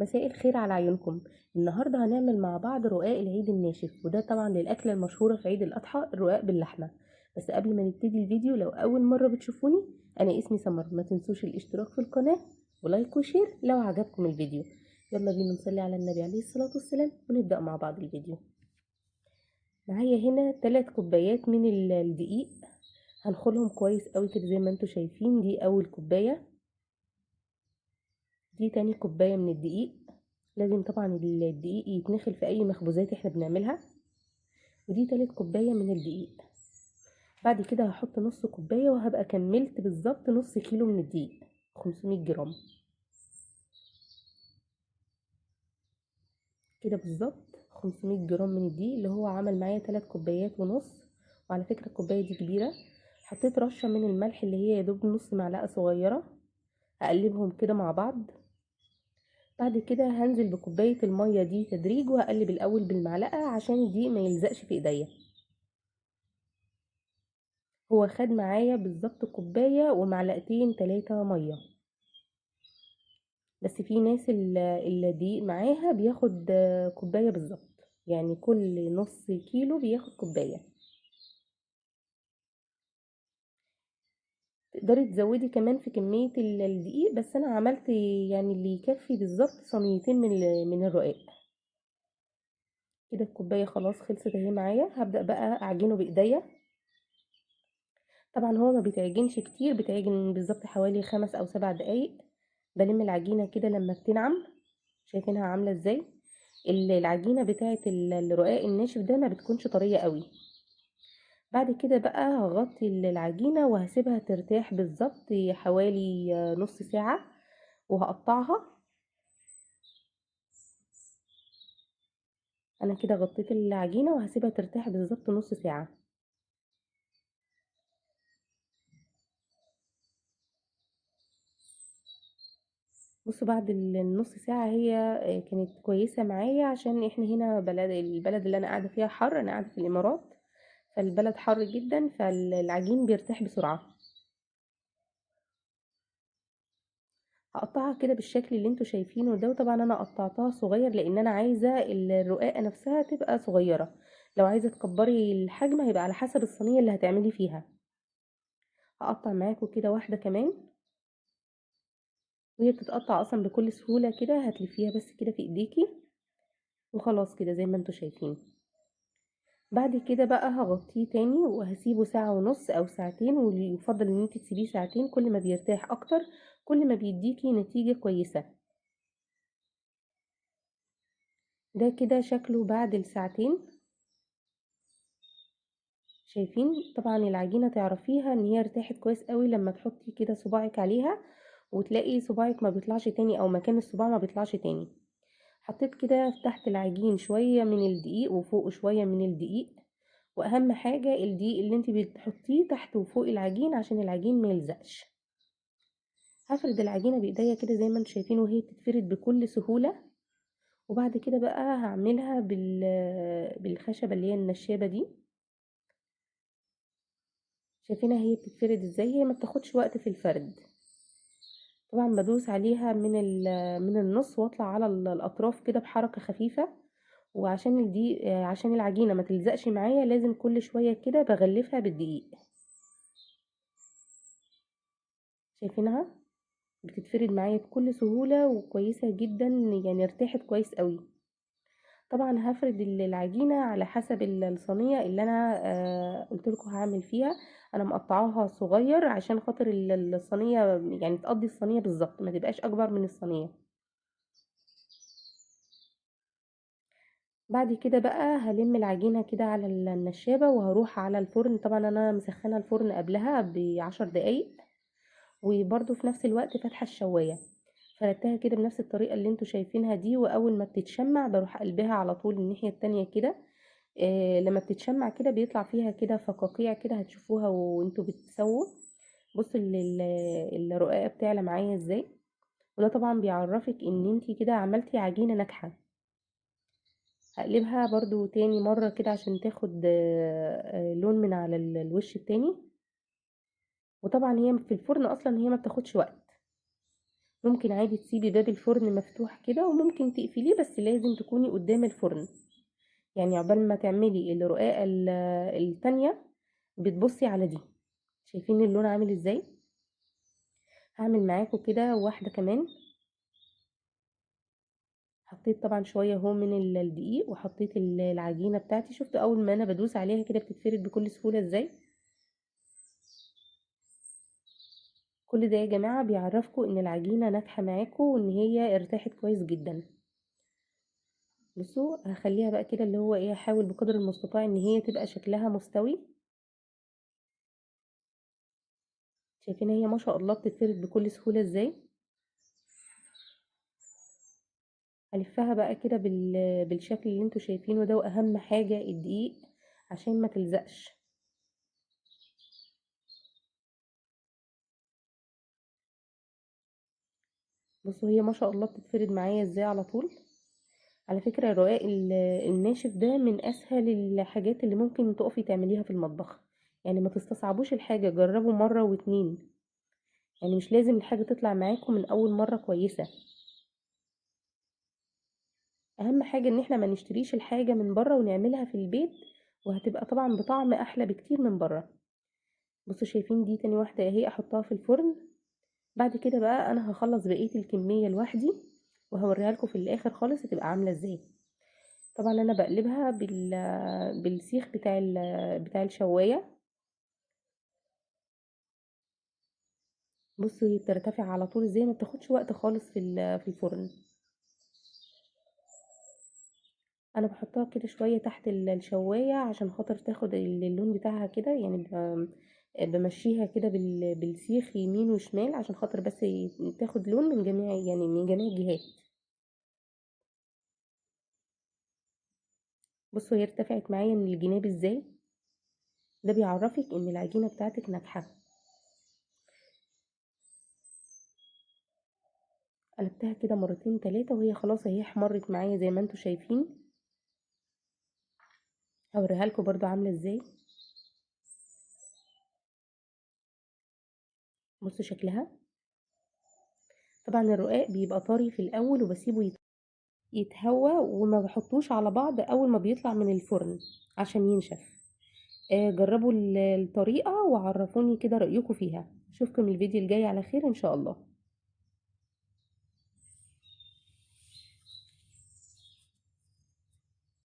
مساء الخير على عيونكم. النهارده هنعمل مع بعض رقاق العيد الناشف، وده طبعا للأكلة المشهورة في عيد الأضحى، الرقاق باللحمة. بس قبل ما نبتدي الفيديو، لو أول مرة بتشوفوني، أنا اسمي سمر. ما تنسوش الاشتراك في القناة ولايك وشير لو عجبكم الفيديو. يلا بينا نصلي على النبي عليه الصلاة والسلام ونبدأ مع بعض الفيديو. معايا هنا 3 كوبايات من الدقيق. هنخلهم كويس قوي كده زي ما انتوا شايفين. دي أول كوباية. دي تاني كوباية من الدقيق. لازم طبعا الدقيق يتنخل في اي مخبوزات احنا بنعملها. ودي تالت كوباية من الدقيق. بعد كده هحط نص كوباية وهبقى كملت بالظبط نص كيلو من الدقيق، 500 جرام كده بالظبط. 500 جرام من الدقيق اللي هو عمل معايا 3 كوبايات ونص. وعلى فكرة الكوباية دي كبيرة. حطيت رشة من الملح اللي هي يدوب نص معلقة صغيرة. هقلبهم كده مع بعض. بعد كده هنزل بكوباية المية دي تدريج، وهقلب الاول بالمعلقة عشان الدقيق ما يلزقش في ايديا. هو خد معايا بالظبط كوباية ومعلقتين 3 مية. بس في ناس الدقيق معاها بياخد كوباية بالظبط. يعني كل نص كيلو بياخد كوباية. تقدري تزودي كمان في كمية الدقيق، بس انا عملت يعني اللي يكفي بالظبط صينيتين من الرقاق. كده الكوباية خلاص خلصت اهي معايا. هبدأ بقى اعجنه بايديا. طبعا هو ما بيتعجنش كتير، بيتعجن بالظبط حوالي 5 أو 7 دقايق. بلم العجينة كده لما بتنعم. شايفينها عاملة ازاي؟ العجينة بتاعة الرقاق الناشف ده ما بتكونش طرية قوي. بعد كده بقى هغطي العجينة وهسيبها ترتاح بالظبط حوالي نص ساعة. وهقطعها. انا كده غطيت العجينة وهسيبها ترتاح بالظبط نص ساعة. بصوا بعد النص ساعة هي كانت كويسة معايا، عشان احنا هنا البلد اللي انا قاعدة فيها حر. انا قاعدة في الامارات، فالبلد حر جدا، فالعجين بيرتاح بسرعة. هقطعها كده بالشكل اللي انتوا شايفينه ده. وطبعا انا قطعتها صغير لان انا عايزة الرقاقة نفسها تبقى صغيرة. لو عايزة تكبري الحجم هيبقى على حسب الصينية اللي هتعملي فيها. هقطع معاكم كده واحدة كمان. وهي بتتقطع اصلا بكل سهولة كده. هتلفيها بس كده في ايديكي. وخلاص كده زي ما انتوا شايفين. بعد كده بقى هغطيه تاني وهسيبه ساعة ونص او ساعتين، ويفضل ان انت تسيبيه ساعتين. كل ما بيرتاح اكتر كل ما بيديكي نتيجة كويسة. ده كده شكله بعد الساعتين. شايفين طبعا العجينة تعرفيها ان هي ارتاحت كويس قوي لما تحطي كده صباعك عليها، وتلاقي صباعك ما بيطلعش تاني او مكان الصباع ما بيطلعش تاني. حطيت كده تحت العجين شوية من الدقيق وفوق شوية من الدقيق. واهم حاجة الدقيق اللي انت بتحطيه تحت وفوق العجين عشان العجين ما يلزقش. هفرد العجينة بايديا كده زي ما انتم شايفين، وهي بتتفرد بكل سهولة. وبعد كده بقى هعملها بالخشبة اللي هي النشابة دي. شايفينها هي بتتفرد ازاي؟ هي ما بتاخدش وقت في الفرد. طبعا بدوس عليها من النص واطلع على الاطراف كده بحركة خفيفة. وعشان دي عشان العجينة ما تلزقش معايا لازم كل شوية كده بغلفها بالدقيق. شايفينها بتتفرد معايا بكل سهولة وكويسة جدا. يعني ارتاحت كويس قوي. طبعا هفرد العجينة على حسب الصينية اللي انا قلت لكم هعمل فيها. انا مقطعاها صغير عشان خاطر الصينية، يعني تقضي الصينية بالظبط ما تبقاش اكبر من الصينية. بعد كده بقى هلم العجينة كده على النشابة وهروح على الفرن. طبعا انا مسخنة الفرن قبلها ب10 دقايق. وبرده في نفس الوقت فاتحة الشواية. فردتها كده بنفس الطريقة اللي انتوا شايفينها دي. واول ما بتتشمع بروح قلبها على طول الناحية التانية كده. لما بتتشمع كده بيطلع فيها كده فقاقيع كده، هتشوفوها وانتوا بتسووا. بصوا الرقاقة بتعلى معايا ازاي. وده طبعا بيعرفك ان انتي كده عملتي عجينة ناجحة. هقلبها برضو تاني مرة كده عشان تاخد لون من على الوش التاني. وطبعا هي في الفرن اصلا هي ما بتاخدش وقت. ممكن عادي تسيبي باب الفرن مفتوح كده وممكن تقفليه، بس لازم تكوني قدام الفرن. يعني عقبال ما تعملي الرقاقة التانية بتبصي على دي. شايفين اللون عامل ازاي؟ هعمل معاكم كده واحدة كمان. حطيت طبعا شوية اهو من الدقيق، وحطيت العجينة بتاعتي. شفتوا اول ما انا بدوس عليها كده بتتفرد بكل سهولة ازاي؟ كل ده يا جماعة بيعرفكم ان العجينة ناجحة معاكم وان هي ارتاحت كويس جدا. بصوا هخليها بقى كده اللي هو ايه، احاول بقدر المستطاع ان هي تبقى شكلها مستوي. شايفين هي ما شاء الله بتتفرد بكل سهولة ازاي؟ هلفها بقى كده بالشكل اللي انتوا شايفينه ده، واهم حاجة الدقيق عشان ما تلزقش. بصوا هي ما شاء الله بتتفرد معايا ازاي على طول. على فكرة الرقاق الناشف ده من اسهل الحاجات اللي ممكن تقفي تعمليها في المطبخ. يعني ما تستصعبوش الحاجة، جربوا مرة واتنين. يعني مش لازم الحاجة تطلع معاكم من اول مرة كويسة. اهم حاجة ان احنا ما نشتريش الحاجة من بره ونعملها في البيت، وهتبقى طبعا بطعم احلى بكتير من بره. بصوا شايفين دي تاني واحدة اهي، احطها في الفرن. بعد كده بقى انا هخلص بقية الكمية لوحدي، وهوريها لكم في الاخر خالص هتبقى عاملة ازاي. طبعا انا بقلبها بالسيخ بتاع الشواية. بصوا هي بترتفع على طول ازاي، ما بتاخدش وقت خالص في الفرن. انا بحطها كده شوية تحت الشواية عشان خاطر تاخد اللون بتاعها كده. يعني بمشيها كده بالسيخ يمين وشمال عشان خاطر بس تاخد لون من جميع، يعني من جميع الجهات. بصوا هي ارتفعت معايا من الجناب ازاي. ده بيعرفك ان العجينة بتاعتك ناجحة. قلبتها كده مرتين تلاتة وهي خلاص اهي احمرت معايا زي ما انتوا شايفين. هوريها لكم برضو عاملة ازاي. بصوا شكلها. طبعا الرقاق بيبقى طري في الاول وبسيبه يتهوى، وما بحطوش على بعض اول ما بيطلع من الفرن عشان ينشف. جربوا الطريقة وعرفوني كده رأيكم فيها. اشوفكم الفيديو الجاي على خير ان شاء الله.